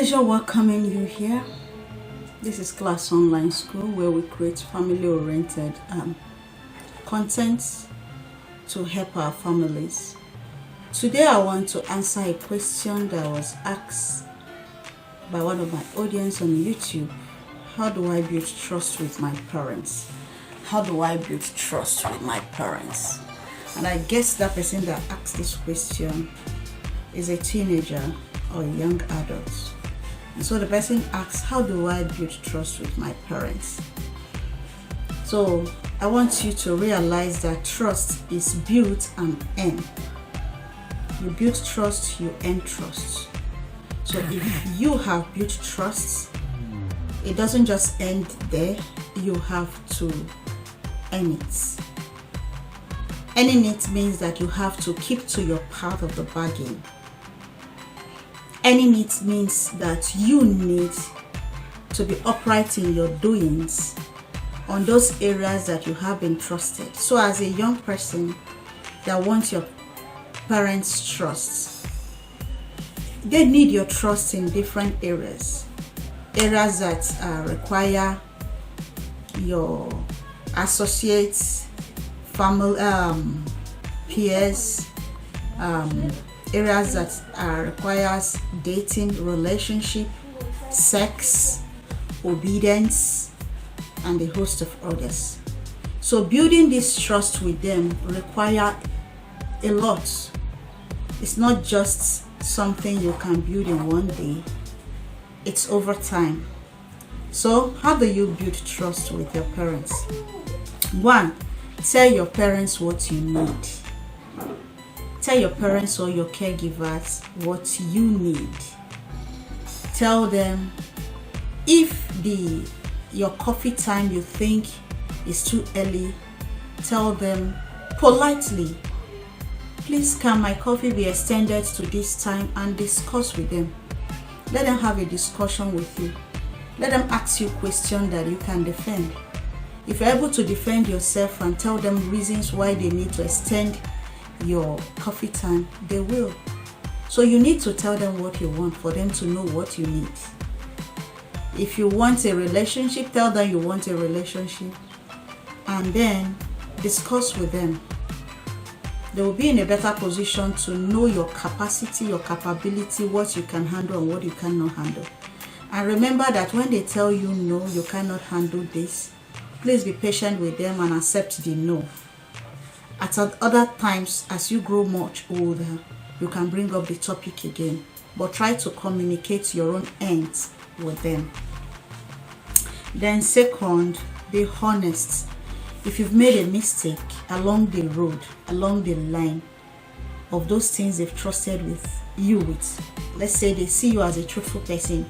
pleasure welcoming you here. This is Class Online School where we create family-oriented content to help our families. Today I want to answer a question that was asked by one of my audience on YouTube. How do I build trust with my parents? How do I build trust with my parents? And I guess that person that asked this question is a teenager or a young adult. And so the person asks, how do I build trust with my parents? So I want you to realize that trust is built and earned. You build trust, you earn trust. So if you have built trust, it doesn't just end there. You have to earn it. Earning it means that you have to keep to your part of the bargain. Earning it means that you need to be upright in your doings on those areas that you have been trusted. So as a young person that wants your parents' trust, they need your trust in different areas. Areas that require your associates, family, peers, areas that requires dating, relationship, sex, obedience, and a host of others. So building this trust with them require a lot. It's not just something you can build in one day. It's over time. So how do you build trust with your parents? 1, tell your parents what you need. Tell your parents or your caregivers what you need. Tell them if your coffee time you think is too early, tell them politely, please can my coffee be extended to this time, and discuss with them. Let them have a discussion with you. Let them ask you questions that you can defend. If you're able to defend yourself and tell them reasons why they need to extend your coffee time, they will. So you need to tell them what you want for them to know what you need. If you want a relationship, tell them you want a relationship, and then discuss with them. They will be in a better position to know your capacity, your capability, what you can handle and what you cannot handle. And remember that when they tell you no, you cannot handle this, please be patient with them and accept the no. At other times, as you grow much older, you can bring up the topic again, but try to communicate your own ends with them. Then second, be honest. If you've made a mistake along the road, along the line of those things they've trusted you with, let's say they see you as a truthful person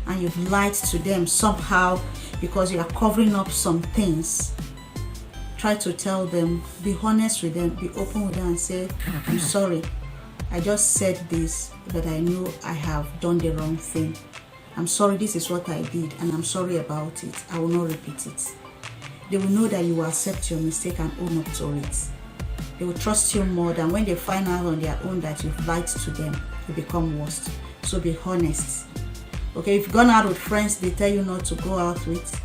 and you've lied to them somehow because you are covering up some things, try to tell them, be honest with them, be open with them and say, I'm sorry, I just said this, but I know I have done the wrong thing. I'm sorry, this is what I did and I'm sorry about it. I will not repeat it. They will know that you will accept your mistake and own up to it. They will trust you more than when they find out on their own that you've lied to them, you become worse. So be honest. Okay, if you've gone out with friends, they tell you not to go out with,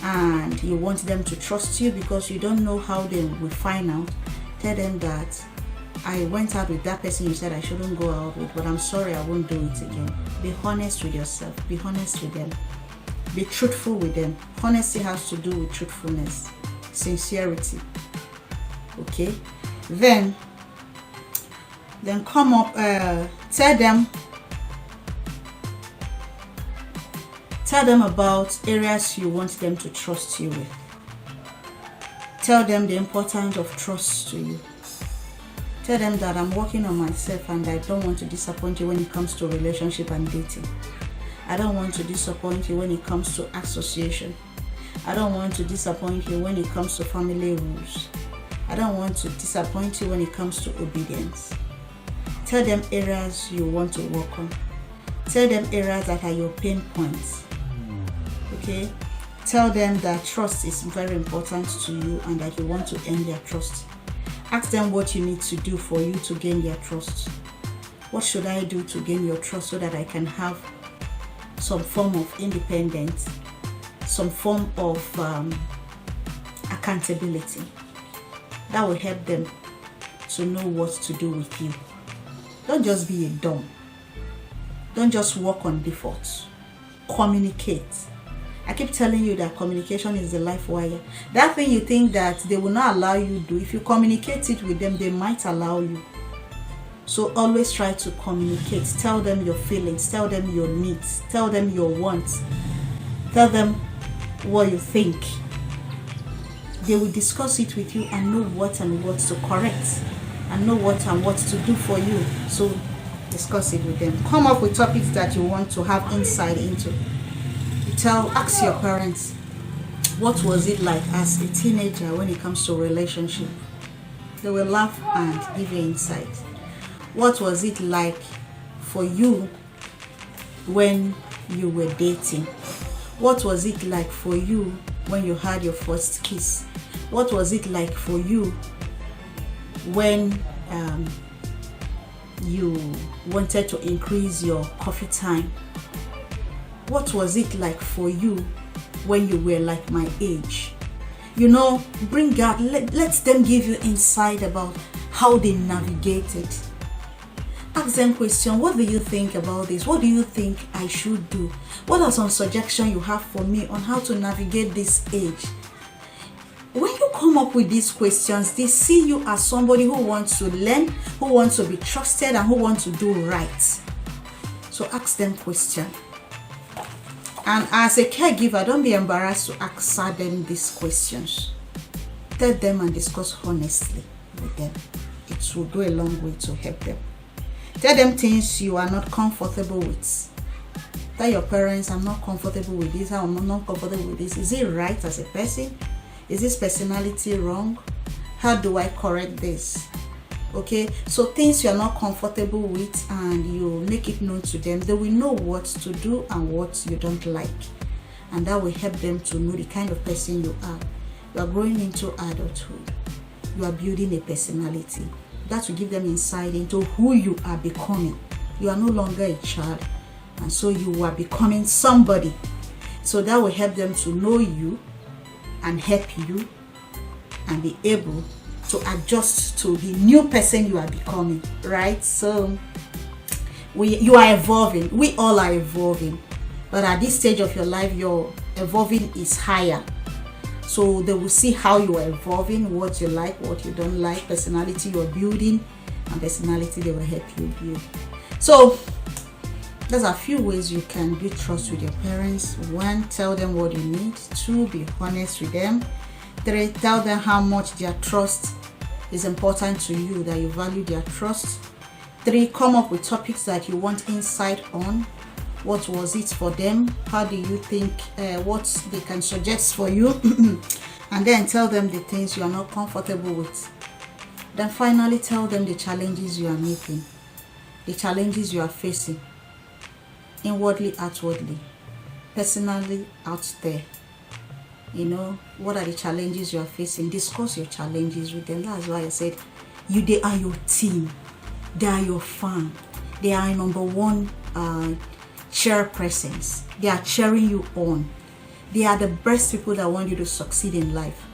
and you want them to trust you because you don't know how they will find out, tell them that I went out with that person you said I shouldn't go out with, but I'm sorry, I won't do it again. Be honest with yourself. Be honest with them. Be truthful with them. Honesty has to do with truthfulness, sincerity. Okay? Then come up, tell them about areas you want them to trust you with. Tell them the importance of trust to you. Tell them that I'm working on myself and I don't want to disappoint you when it comes to relationship and dating. I don't want to disappoint you when it comes to association. I don't want to disappoint you when it comes to family rules. I don't want to disappoint you when it comes to obedience. Tell them areas you want to work on. Tell them areas that are your pain points. Okay? Tell them that trust is very important to you and that you want to earn their trust. Ask them what you need to do for you to gain their trust. What should I do to gain your trust so that I can have some form of independence, some form of accountability. That will help them to know what to do with you. Don't just be a dumb. Don't just work on default. Communicate. I keep telling you that communication is the life wire. That thing you think that they will not allow you to do, if you communicate it with them, they might allow you. So always try to communicate. Tell them your feelings. Tell them your needs. Tell them your wants. Tell them what you think. They will discuss it with you and know what and what to correct, and know what and what to do for you. So discuss it with them. Come up with topics that you want to have insight into. Ask your parents, what was it like as a teenager when it comes to relationship? They will laugh and give you insight. What was it like for you when you were dating? What was it like for you when you had your first kiss? What was it like for you when you wanted to increase your coffee time? What was it like for you when you were like my age? Bring out, let them give you insight about how they navigated. Ask them questions. What do you think about this? What do you think I should do? What are some suggestions you have for me on how to navigate this age? When you come up with these questions, they see you as somebody who wants to learn, who wants to be trusted, and who wants to do right. So ask them questions. And as a caregiver, don't be embarrassed to answer them these questions. Tell them and discuss honestly with them. It will go a long way to help them. Tell them things you are not comfortable with. Tell your parents, I'm not comfortable with this, I'm not comfortable with this. Is it right as a person? Is this personality wrong? How do I correct this? Okay, so things you're not comfortable with, and you make it known to them. They will know what to do and what you don't like, and that will help them to know the kind of person you are. You are growing into adulthood. You are building a personality. That will give them insight into who you are becoming. You are no longer a child, and so you are becoming somebody. So that will help them to know you and help you and be able to adjust to the new person you are becoming, right? So you are evolving. We all are evolving, but at this stage of your life, your evolving is higher. So they will see how you are evolving, what you like, what you don't like, personality you're building, and personality they will help you build. So there's a few ways you can build trust with your parents. 1, tell them what you need. 2, be honest with them. 3, tell them how much their trust is important to you, that you value their trust. 3, come up with topics that you want insight on. What was it for them? How do you think, what they can suggest for you? And then tell them the things you are not comfortable with. Then finally tell them the challenges you are meeting, the challenges you are facing, inwardly, outwardly, personally, out there. What are the challenges you are facing? Discuss your challenges with them. That's why I said they are your team. They are your fan. They are number one chairpersons. They are cheering you on. They are the best people that want you to succeed in life.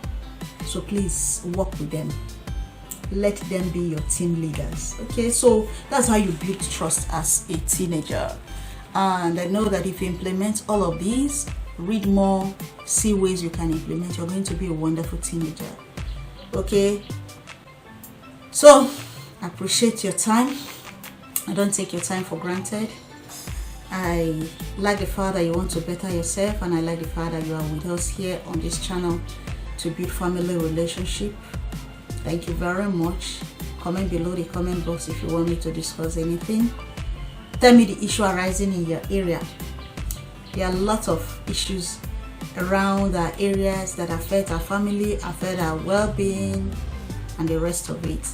So please work with them. Let them be your team leaders. Okay, so that's how you build trust as a teenager. And I know that if you implement all of these, read more, see ways you can implement, you're going to be a wonderful teenager. Okay, so I appreciate your time. I don't take your time for granted. I like the fact that you want to better yourself, and I like the fact that you are with us here on this channel to build family relationship. Thank you very much. Comment below the comment box if you want me to discuss anything. Tell me the issue arising in your area. There are lots of issues around our areas that affect our family, affect our well-being, and the rest of it.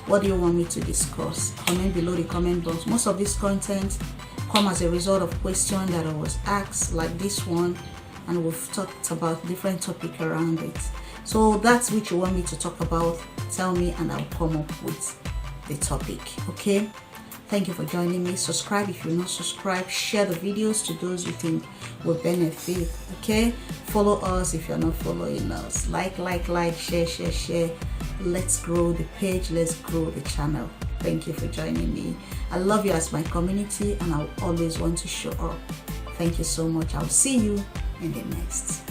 What do you want me to discuss? Comment below the comment box. Most of this content come as a result of questions that I was asked, like this one, and we've talked about different topics around it. So that's what you want me to talk about. Tell me and I'll come up with the topic. Okay, Thank you for joining me. Subscribe if you're not subscribed. Share the videos to those you think will benefit. Okay? Follow us if you're not following us. Like, share. Let's grow the page. Let's grow the channel. Thank you for joining me. I love you as my community, and I'll always want to show up. Thank you so much. I'll see you in the next.